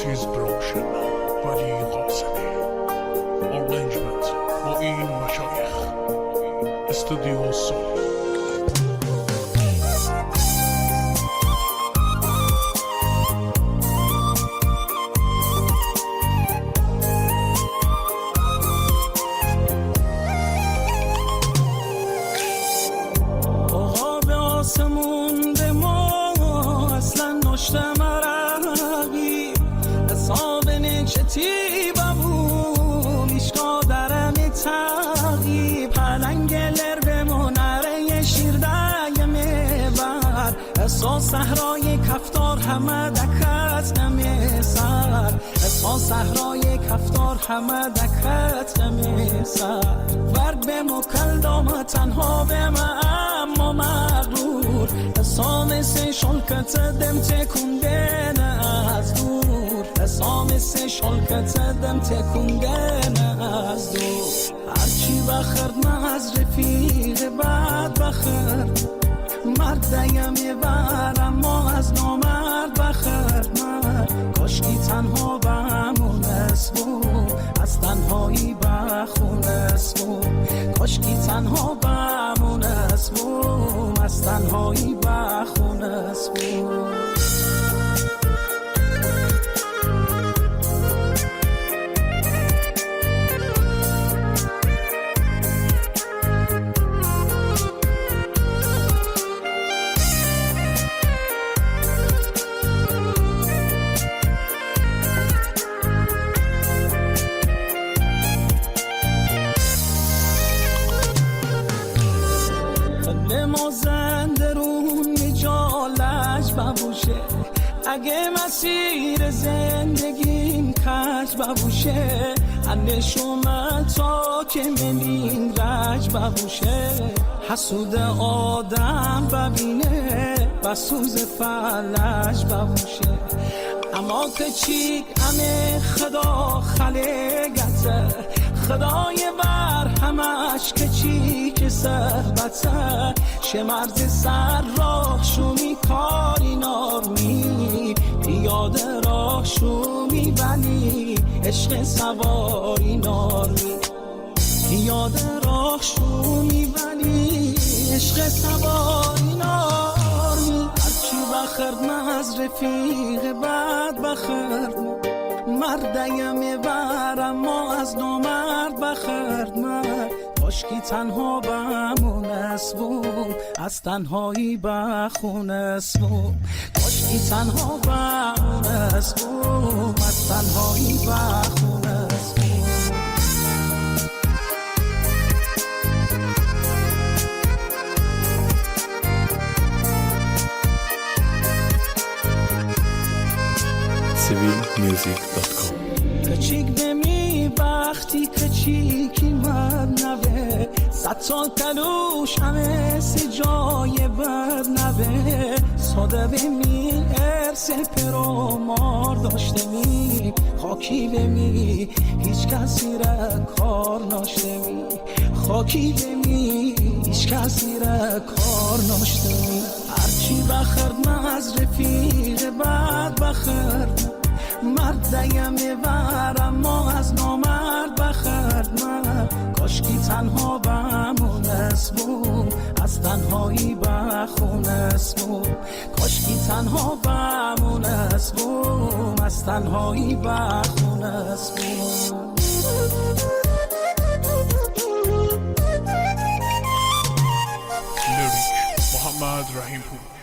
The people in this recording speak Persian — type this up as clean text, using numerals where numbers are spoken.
تیز روشن ولی قاصده. ارنجمنت با این مشایخ استودیو سونی. آسمون به ما اصلا نشتم عرقی حساب نجتی بابو میشکا درم تغیی پلنگلر به منره شیرده میبر احساس صحرای کفتار همه دکت نمیسر احساس صحرای کفتار همه دکت نمیسر ورد به مکل دام تنها به من اما مغرور حسام سه شلکت دم تکونده نه از دور حسام سه شلکت دم تکونده نه از دور هرچی بخرد من از رفیق بعد بخرد مردیم یبر اما از نامرد بخرد من کاشکی تنها بمونست بود از تنهایی بخونست بود کاشکی تنها بمونست بود از تنهایی بخونست بود زنده رون جالش ببوشه اگه مسیر زندگیم کج ببوشه اندش اومد تا که منین رج ببوشه حسود آدم ببینه و سوز فلج ببوشه اما که چیک همه خدا خلقته خدای بر همش که چی که صحبته شمرز سر راه شومی کاری نارمی پیاده راه شومی ولی عشق سواری نارمی پیاده راه شومی ولی عشق سواری نارمی هرچی بخرد من از رفیق بعد بخرد مردیم بر اما از نامرد بخرد من کاشکی تنها بمونست بود از تنهایی بخونست بود کاشکی تنها بمونست بود از تنهایی بخونست بود civilmusic.com کچیک بمی وقتی کچیکی من نوه صد سال تلوش همه سی جای بد نوه ساده بمی ارس پرومار داشته می خاکی بمی هیچ کسی را کار ناشته می خاکی بمی هیچ کسی را کار ناشته می هرچی بخرد من از رفیق بعد بخرد مردیم یبر اما از نامرد بخرد من کاشکی تنها بمونست بود از تنهایی بخونست بود کاشکی تنها بمونست بود از تنهایی بخونست بود لیریک محمد رحیم پور.